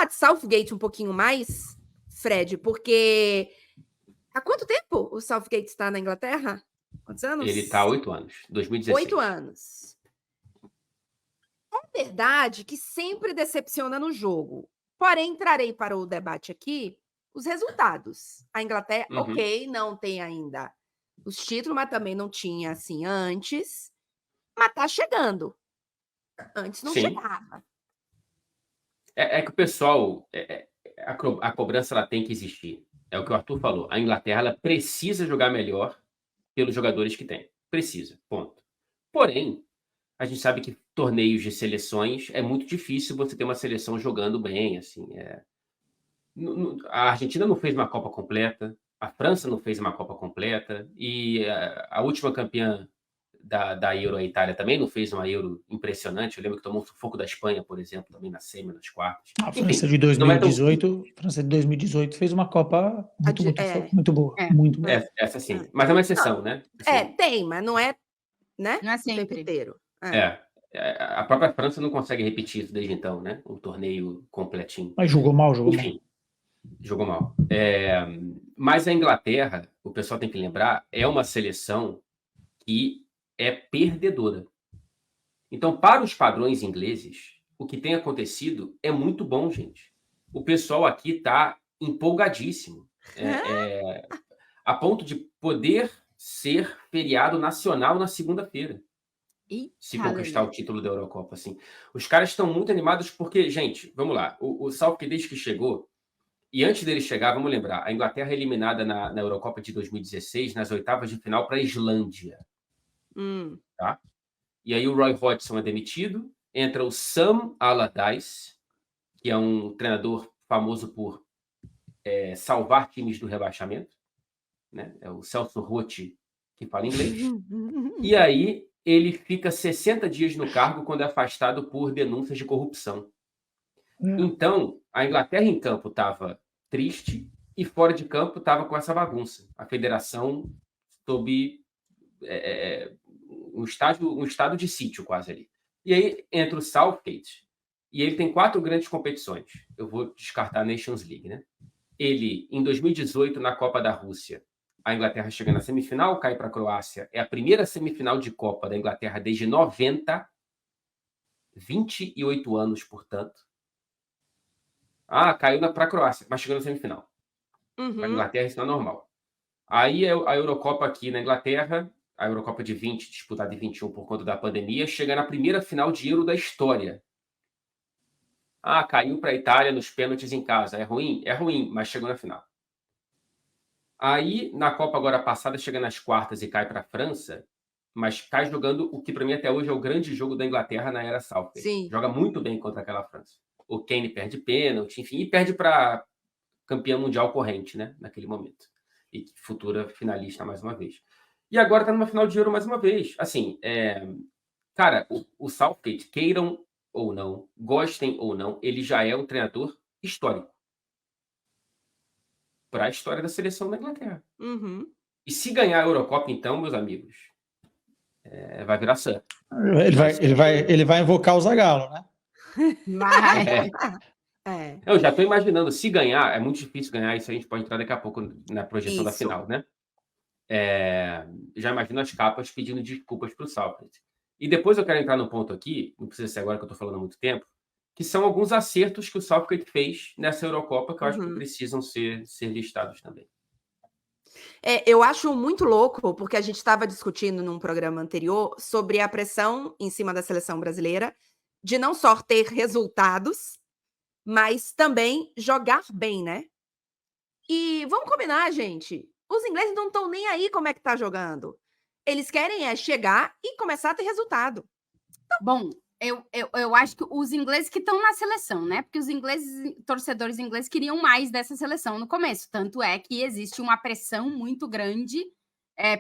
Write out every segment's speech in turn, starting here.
falar de Southgate um pouquinho mais, Fred, porque há quanto tempo o Southgate está na Inglaterra? Quantos anos? Ele está há 8 anos, 2016. 8 anos. É verdade que sempre decepciona no jogo. Porém, trarei para o debate aqui os resultados. A Inglaterra, ok, não tem ainda os títulos, mas também não tinha assim antes. Mas tá chegando. Antes não chegava. É que o pessoal, a cobrança ela tem que existir. É o que o Arthur falou. A Inglaterra ela precisa jogar melhor pelos jogadores que tem. Precisa, ponto. Porém, a gente sabe que torneios de seleções é muito difícil você ter uma seleção jogando bem, assim. A Argentina não fez uma Copa completa, a França não fez uma Copa completa, e a última campeã da Euro, a Itália, também não fez uma Euro impressionante. Eu lembro que tomou um sufoco da Espanha, por exemplo, também na semi, nas quartas. A França de 2018 fez uma Copa muito boa. Muito boa. Essa sim, mas é uma exceção, né? Assim, tem, mas não é, né? Não é sempre. O tempo inteiro. A própria França não consegue repetir isso desde então, né? Um torneio completinho. Mas jogou mal. Enfim, jogou mal. Mas a Inglaterra, o pessoal tem que lembrar, é uma seleção que é perdedora. Então, para os padrões ingleses, o que tem acontecido é muito bom, gente. O pessoal aqui está empolgadíssimo. A ponto de poder ser feriado nacional na segunda-feira. Se conquistar o título da Eurocopa, assim. Os caras estão muito animados porque, gente, vamos lá. O Southgate, desde que chegou, e antes dele chegar, vamos lembrar, a Inglaterra é eliminada na Eurocopa de 2016, nas oitavas de final para a Islândia. Tá? E aí o Roy Hodgson é demitido, entra o Sam Allardyce, que é um treinador famoso por salvar times do rebaixamento, né? É o Celso Rotti que fala inglês. E aí ele fica 60 dias no cargo quando é afastado por denúncias de corrupção. Então, a Inglaterra em campo estava triste e fora de campo estava com essa bagunça. A federação sob um estado de sítio quase ali. E aí entra o Southgate e ele tem 4 grandes competições. Eu vou descartar a Nations League, né? Ele, em 2018, na Copa da Rússia, a Inglaterra chega na semifinal, cai para a Croácia. É a primeira semifinal de Copa da Inglaterra desde 90, 28 anos, portanto. Caiu para a Croácia, mas chegou na semifinal. Para a Inglaterra isso não é normal. Aí a Eurocopa aqui na Inglaterra, a Eurocopa de 20, disputada em 21 por conta da pandemia, chega na primeira final de Euro da história. Caiu para a Itália nos pênaltis em casa. É ruim? É ruim, mas chegou na final. Aí, na Copa agora passada, chega nas quartas e cai para a França, mas cai jogando o que para mim até hoje é o grande jogo da Inglaterra na era Southgate. Joga muito bem contra aquela França. O Kane perde pênalti, enfim, e perde para campeã mundial corrente, né, naquele momento. E futura finalista mais uma vez. E agora está numa final de Euro mais uma vez. Assim, cara, o Southgate, queiram ou não, gostem ou não, ele já é um treinador histórico para a história da seleção da Inglaterra. E se ganhar a Eurocopa, então, meus amigos, vai virar Sir. Ele vai invocar o Zagallo, né? Eu já estou imaginando, se ganhar, é muito difícil ganhar, isso a gente pode entrar daqui a pouco na projeção da final, né? Já imagino as capas pedindo desculpas para o Southgate. E depois eu quero entrar no ponto aqui, não precisa ser agora que eu estou falando há muito tempo, que são alguns acertos que o Southgate fez nessa Eurocopa que eu acho que precisam ser listados também. Eu acho muito louco, porque a gente estava discutindo num programa anterior sobre a pressão em cima da seleção brasileira de não só ter resultados, mas também jogar bem, né? E vamos combinar, gente, os ingleses não estão nem aí como é que tá jogando. Eles querem chegar e começar a ter resultado. Bom, eu acho que os ingleses que estão na seleção, né? Porque os torcedores ingleses queriam mais dessa seleção no começo. Tanto é que existe uma pressão muito grande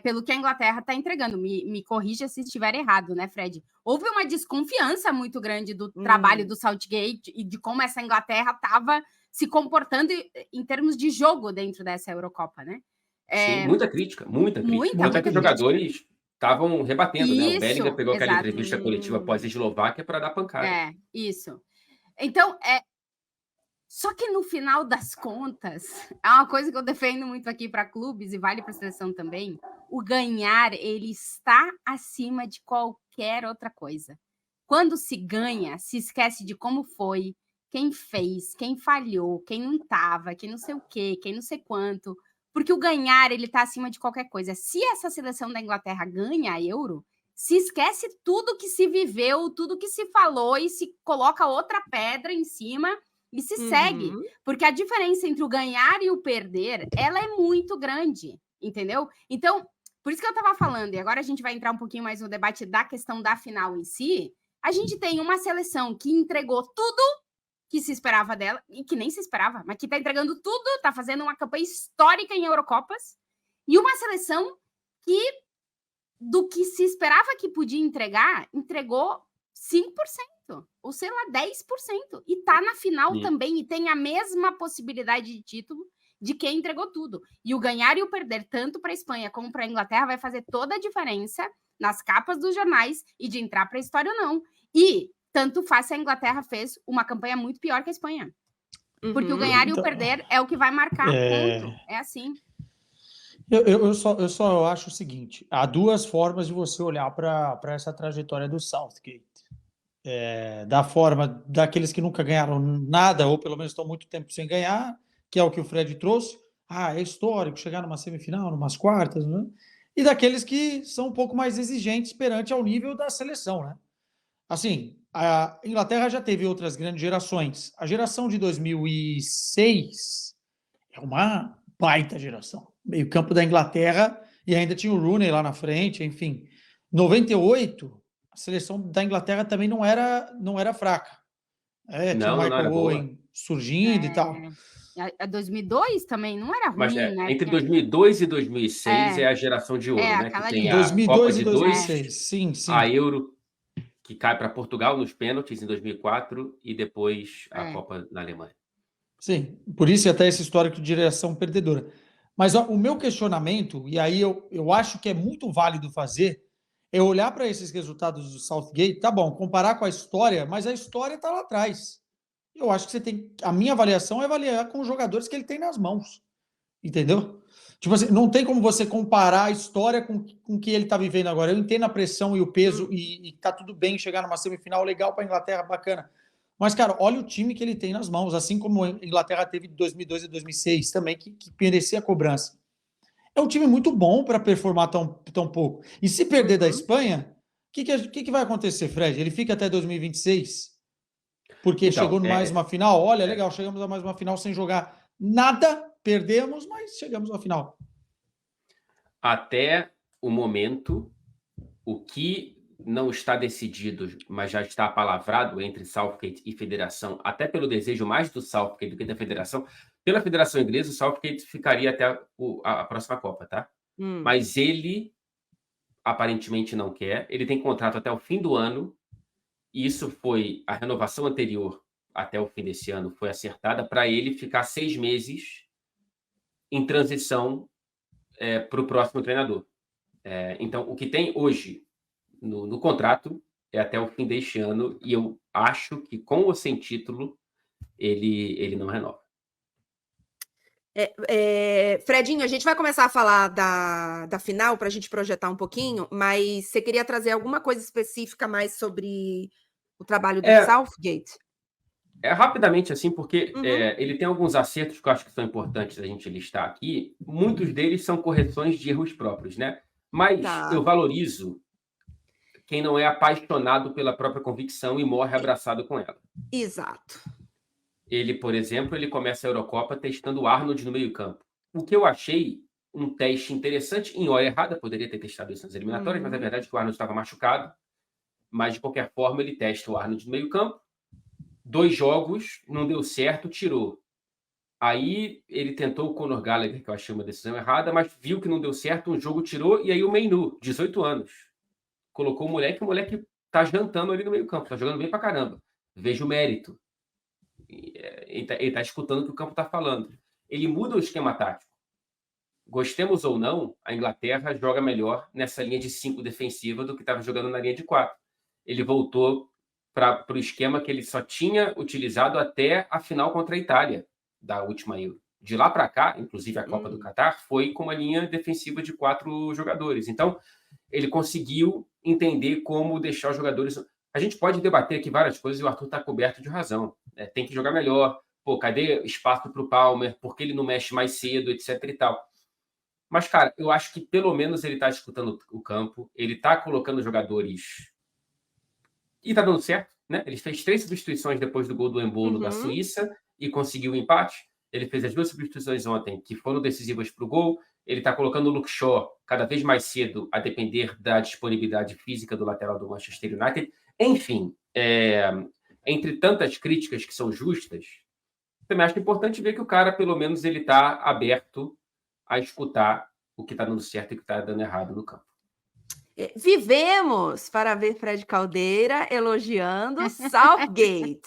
pelo que a Inglaterra está entregando. Me corrija se estiver errado, né, Fred? Houve uma desconfiança muito grande do trabalho do Southgate e de como essa Inglaterra estava se comportando em termos de jogo dentro dessa Eurocopa, né? Sim, muita crítica. Até que os jogadores estavam rebatendo, né? O Bellingham pegou aquela entrevista coletiva após a Eslováquia para dar pancada. Isso. Então, Só que no final das contas, é uma coisa que eu defendo muito aqui para clubes e vale para a seleção também, o ganhar, ele está acima de qualquer outra coisa. Quando se ganha, se esquece de como foi, quem fez, quem falhou, quem não estava, quem não sei o quê, quem não sei quanto, porque o ganhar, ele está acima de qualquer coisa. Se essa seleção da Inglaterra ganha a Euro, se esquece tudo que se viveu, tudo que se falou e se coloca outra pedra em cima e se segue. Porque a diferença entre o ganhar e o perder, ela é muito grande, entendeu? Então, por isso que eu estava falando, e agora a gente vai entrar um pouquinho mais no debate da questão da final em si, a gente tem uma seleção que entregou tudo que se esperava dela, e que nem se esperava, mas que está entregando tudo, está fazendo uma campanha histórica em Eurocopas, e uma seleção que, do que se esperava que podia entregar, entregou 5%, ou sei lá, 10%, e está na final também, e tem a mesma possibilidade de título de quem entregou tudo. E o ganhar e o perder, tanto para a Espanha como para a Inglaterra, vai fazer toda a diferença nas capas dos jornais e de entrar para a história ou não. E tanto faz se a Inglaterra fez uma campanha muito pior que a Espanha. Porque o ganhar e o perder é o que vai marcar, ponto. É assim. Eu só acho o seguinte, há duas formas de você olhar para essa trajetória do Southgate. Da forma daqueles que nunca ganharam nada, ou pelo menos estão muito tempo sem ganhar, que é o que o Fred trouxe. É histórico chegar numa semifinal, numas quartas, né? E daqueles que são um pouco mais exigentes perante ao nível da seleção, né? Assim, a Inglaterra já teve outras grandes gerações. A geração de 2006 é uma baita geração. Meio campo da Inglaterra, e ainda tinha o Rooney lá na frente, enfim. 98, a seleção da Inglaterra também não era fraca. Tinha o Michael Owen surgindo e tal. A 2002 também não era ruim, mas, né? Entre 2002 e 2006 é a geração de ouro, né? Que tem 2002 a Copa e 2006, sim. A Euro, que cai para Portugal nos pênaltis em 2004 e depois a Copa na Alemanha. Sim, por isso até esse histórico de direção perdedora. Mas o meu questionamento, e aí eu acho que é muito válido fazer, é olhar para esses resultados do Southgate, tá bom, comparar com a história, mas a história está lá atrás. Eu acho que você tem. A minha avaliação é avaliar com os jogadores que ele tem nas mãos. Entendeu? Tipo assim, não tem como você comparar a história com o que ele está vivendo agora. Eu entendo a pressão e o peso, e tá tudo bem chegar numa semifinal legal para a Inglaterra, bacana. Mas, cara, olha o time que ele tem nas mãos, assim como a Inglaterra teve de 2002 e 2006 também, que merecia a cobrança. É um time muito bom para performar tão pouco. E se perder da Espanha, o que vai acontecer, Fred? Ele fica até 2026? Porque então, chegou mais uma final? Olha, legal, chegamos a mais uma final sem jogar nada, perdemos, mas chegamos à final. Até o momento, o que não está decidido, mas já está apalavrado entre Southgate e Federação, até pelo desejo mais do Southgate do que da Federação. Pela Federação Inglesa, o Southgate ficaria até a próxima Copa, tá? Mas ele aparentemente não quer. Ele tem contrato até o fim do ano. Isso foi a renovação anterior até o fim desse ano, foi acertada para ele ficar 6 meses em transição para o próximo treinador. Então, o que tem hoje no contrato é até o fim deste ano, e eu acho que com ou sem título ele não renova. Fredinho, a gente vai começar a falar da final para a gente projetar um pouquinho, mas você queria trazer alguma coisa específica mais sobre o trabalho do Southgate? Rapidamente, assim, porque ele tem alguns acertos que eu acho que são importantes a gente listar aqui. Muitos deles são correções de erros próprios, né? Mas eu valorizo quem não é apaixonado pela própria convicção e morre abraçado com ela. Exato. Ele, por exemplo, ele começa a Eurocopa testando o Arnold no meio-campo. O que eu achei um teste interessante, em hora errada, poderia ter testado isso nas eliminatórias, mas a verdade é que o Arnold estava machucado. Mas, de qualquer forma, ele testa o Arnold no meio-campo. 2 jogos, não deu certo, tirou. Aí ele tentou o Conor Gallagher, que eu achei uma decisão errada, mas viu que não deu certo, um jogo tirou, e aí o Menu, 18 anos. Colocou o moleque tá jantando ali no meio-campo, tá jogando bem pra caramba. Veja o mérito. Ele tá escutando o que o campo tá falando. Ele muda o esquema tático. Gostemos ou não, a Inglaterra joga melhor nessa linha de 5 defensiva do que estava jogando na linha de 4. Ele voltou para o esquema que ele só tinha utilizado até a final contra a Itália, da última Euro. De lá para cá, inclusive a Copa do Catar, foi com uma linha defensiva de 4 jogadores. Então, ele conseguiu entender como deixar os jogadores... A gente pode debater aqui várias coisas e o Arthur está coberto de razão. Tem que jogar melhor. Pô, cadê espaço para o Palmer? Por que ele não mexe mais cedo, etc e tal. Mas, cara, eu acho que pelo menos ele está disputando o campo, ele está colocando jogadores... E está dando certo, né? Ele fez 3 substituições depois do gol do Embolo da Suíça e conseguiu o empate. Ele fez as 2 substituições ontem, que foram decisivas para o gol. Ele está colocando o Luke Shaw cada vez mais cedo, a depender da disponibilidade física do lateral do Manchester United. Enfim, entre tantas críticas que são justas, também acho importante ver que o cara, pelo menos, ele está aberto a escutar o que está dando certo e o que está dando errado no campo. Vivemos para ver Fred Caldeira elogiando Southgate.